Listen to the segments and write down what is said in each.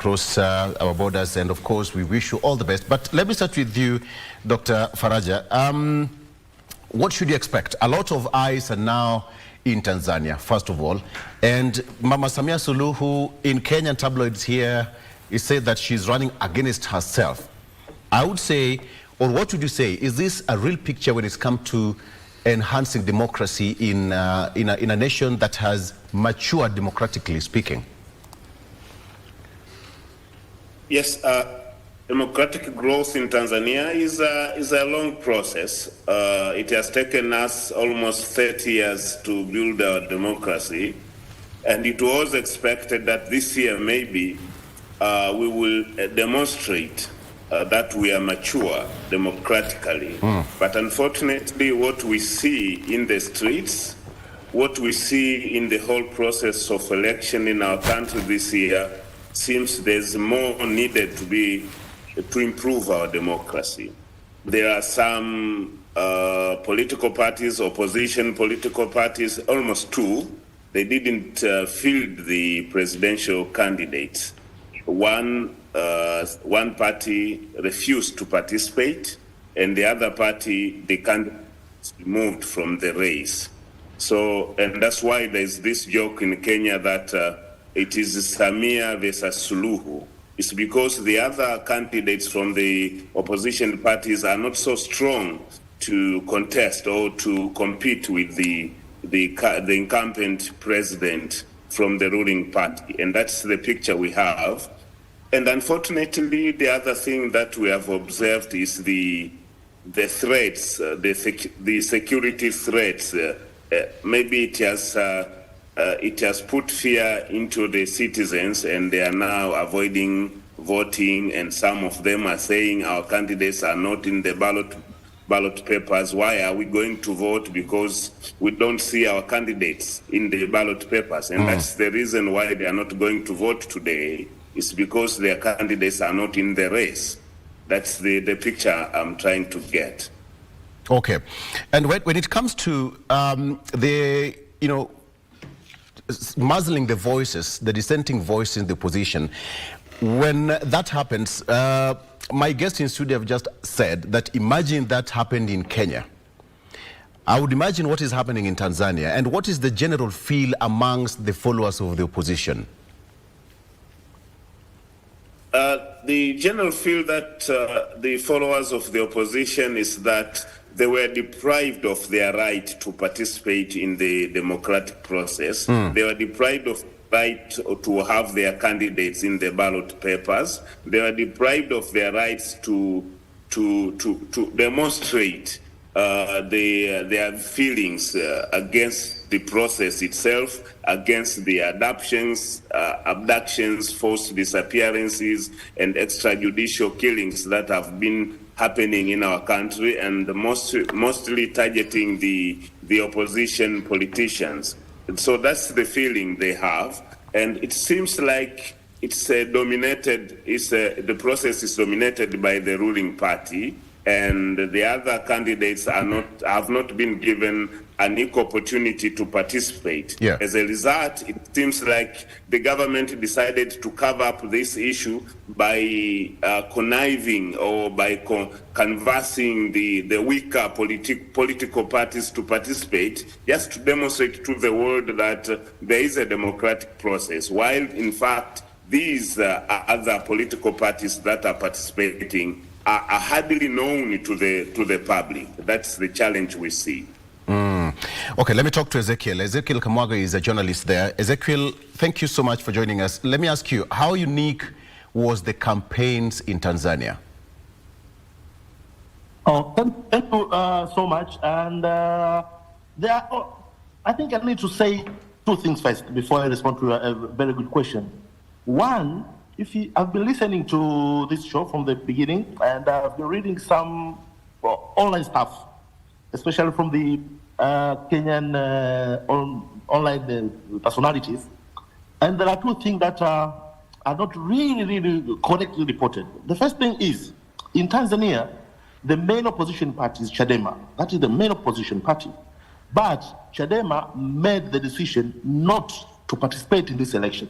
across our borders, and of course we wish you all the best. But let me start with you, Dr. Faraja. What should you expect? A lot of eyes are now in Tanzania, first of all, and Mama Samia Suluhu in Kenyan tabloids here, it said that she's running against herself. I would say, or what would you say, is this a real picture when it's come to enhancing democracy in a nation that has matured democratically speaking? Yes, democratic growth in Tanzania is a long process. It has taken us almost 30 years to build our democracy, and it was expected that this year maybe we will demonstrate that we are mature democratically. But unfortunately, what we see in the streets, what we see in the whole process of election in our country this year, seems there's more needed to improve our democracy. There are some political parties, opposition political parties, almost two, they didn't field the presidential candidates. One party refused to participate, and the other party, the candidates moved from the race. So, and that's why there's this joke in Kenya that it is Samia versus Suluhu. It's because the other candidates from the opposition parties are not so strong to contest or to compete with the incumbent president from the ruling party. And that's the picture we have. And unfortunately, the other thing that we have observed is the threats, the security threats. Maybe it has put fear into the citizens, and they are now avoiding voting, and some of them are saying our candidates are not in the ballot papers. Why are we going to vote? Because we don't see our candidates in the ballot papers, and that's the reason why they are not going to vote today. It's because their candidates are not in the race. That's the picture I'm trying to get. Okay. And when it comes to muzzling the voices, the dissenting voices in the opposition, when that happens, my guest in studio have just said that imagine that happened in Kenya. I would imagine what is happening in Tanzania, and what is the general feel amongst the followers of the opposition? The general feel that the followers of the opposition is that they were deprived of their right to participate in the democratic process. They were deprived of the right to have their candidates in the ballot papers. They were deprived of their rights to demonstrate their feelings against the process itself, against the abductions, forced disappearances, and extrajudicial killings that have been happening in our country, and mostly targeting the opposition politicians. And so that's the feeling they have, and it seems like it's the process is dominated by the ruling party, and the other candidates have not been given an equal opportunity to participate. Yeah. As a result, it seems like the government decided to cover up this issue by conniving or by canvassing the weaker political parties to participate, just to demonstrate to the world that there is a democratic process, while in fact these other political parties that are participating are hardly known to the public. That's the challenge we see. Okay, let me talk to Ezekiel. Ezekiel Kamwaga is a journalist there. Ezekiel, thank you so much for joining us. Let me ask you, how unique was the campaigns in Tanzania? Thank you so much. And I think I need to say two things first before I respond to a very good question. One, I've been listening to this show from the beginning, and I've been reading some online stuff, especially from the Kenyan online personalities. And there are two things that are not really correctly reported. The first thing is, in Tanzania, the main opposition party is Chadema. That is the main opposition party. But Chadema made the decision not to participate in this election.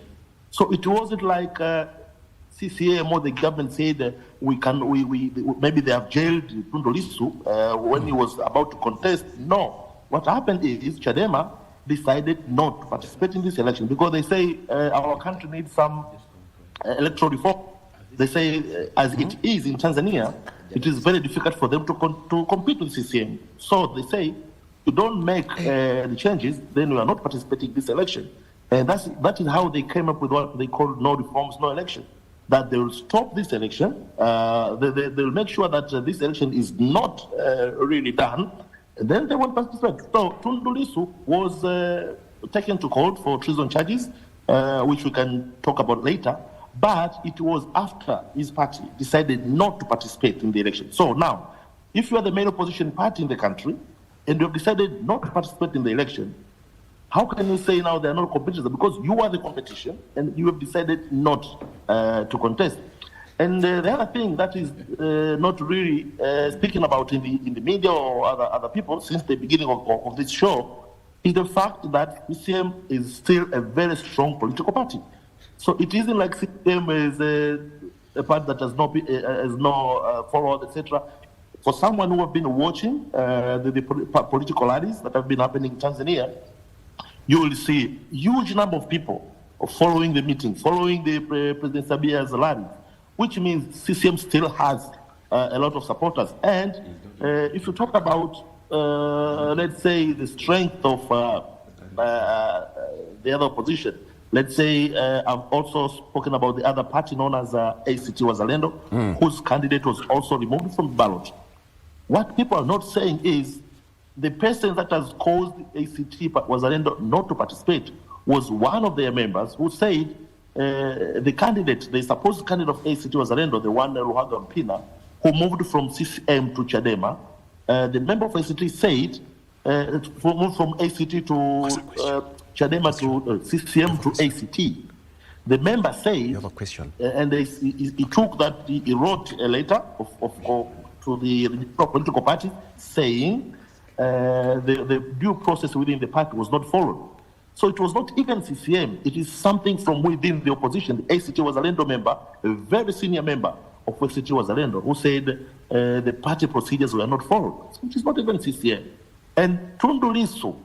So it wasn't like CCM or the government said we maybe they have jailed Tundu Lissu when he was about to contest. No. What happened is Chadema decided not to participate in this election because they say our country needs some electoral reform. They say, as it is in Tanzania, it is very difficult for them to compete with CCM. So they say, you don't make the changes, then you are not participating in this election. And that is how they came up with what they call no reforms, no election. That they will stop this election, they will make sure that this election is not really done, and then they won't participate. So Tundu Lissu was taken to court for treason charges, which we can talk about later. But it was after his party decided not to participate in the election. So now, if you are the main opposition party in the country and you have decided not to participate in the election, how can you say now they are not competitors? Because you are the competition and you have decided not to contest. And the other thing that is not really speaking about in the media or other people since the beginning of this show is the fact that CCM is still a very strong political party. So it isn't like CCM is a party that has no followers, etc. For someone who have been watching the political rallies that have been happening in Tanzania, you will see huge number of people following the meeting, following the President Sabia's rally, which means CCM still has a lot of supporters. And if you talk about, let's say, the strength of the other opposition, let's say I've also spoken about the other party known as ACT Wazalendo, whose candidate was also removed from the ballot. What people are not saying is the person that has caused ACT Wazalendo not to participate was one of their members who said the supposed candidate of ACT Wazalendo, the one Ruhaga Mpina, who moved from CCM to Chadema, the member of ACT said, moved from ACT to Chadema to CCM to ACT. The member said, you have a question, and he took that, he wrote a letter to the political party saying the due process within the party was not followed. So it was not even CCM, it is something from within the opposition. The ACT Wazalendo member, a very senior member of ACT Wazalendo, who said the party procedures were not followed, which is not even CCM. And Tundu Lissu,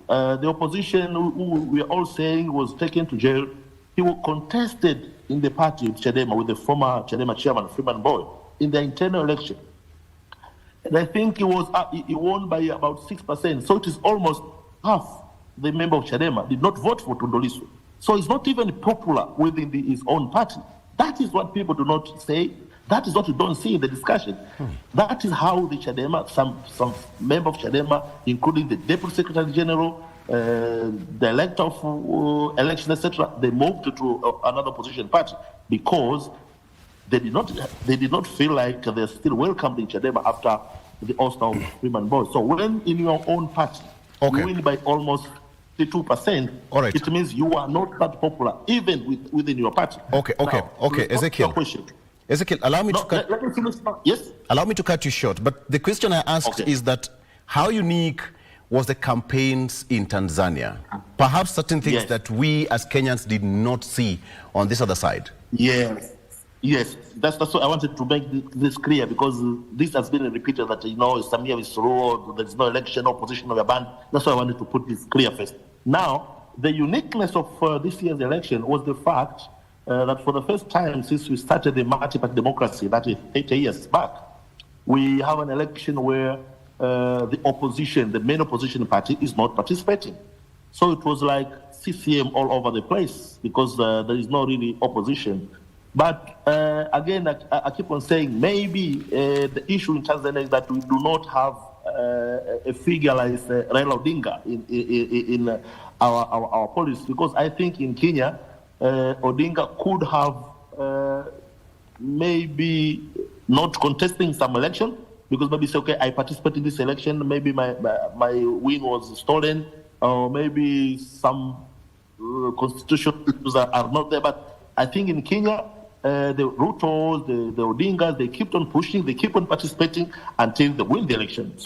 the opposition who we are all saying was taken to jail, he was contested in the party of Chadema with the former Chadema chairman, Freeman Boy, in the internal election. And I think he won by about 6%. So it is almost half the member of Chadema did not vote for Tundu Lissu. So it's not even popular within his own party. That is what people do not say. That is what you don't see in the discussion. That is how the Chadema, some member of Chadema, including the Deputy Secretary General, the elector of election, etc., they moved to another opposition party because they did not feel like they're still welcomed in Chadema after the ouster of Freeman Boy. So when in your own party, you win by almost 2%, right, it means you are not that popular, even within your party. Okay, Ezekiel. Ezekiel, allow me allow me to cut you short. But the question I asked is that how unique was the campaigns in Tanzania? Perhaps certain things that we as Kenyans did not see on this other side. Yes, that's what I wanted to make this clear, because this has been repeated that, Samia is through, there's no election, opposition, or banned. That's why I wanted to put this clear first. Now, the uniqueness of this year's election was the fact that for the first time since we started the multi-party democracy, that is 80 years back, we have an election where the opposition, the main opposition party, is not participating. So it was like CCM all over the place because there is no really opposition. But again, I keep on saying maybe the issue in Tanzania is that we do not have a figure like Raila Odinga in our policy, because I think in Kenya, Odinga could have maybe not contesting some election, because maybe say, okay, I participate in this election, maybe my win was stolen, or maybe some constitutional issues are not there. But I think in Kenya, the Rutos, the Odingas, they keep on pushing, they keep on participating until they win the election.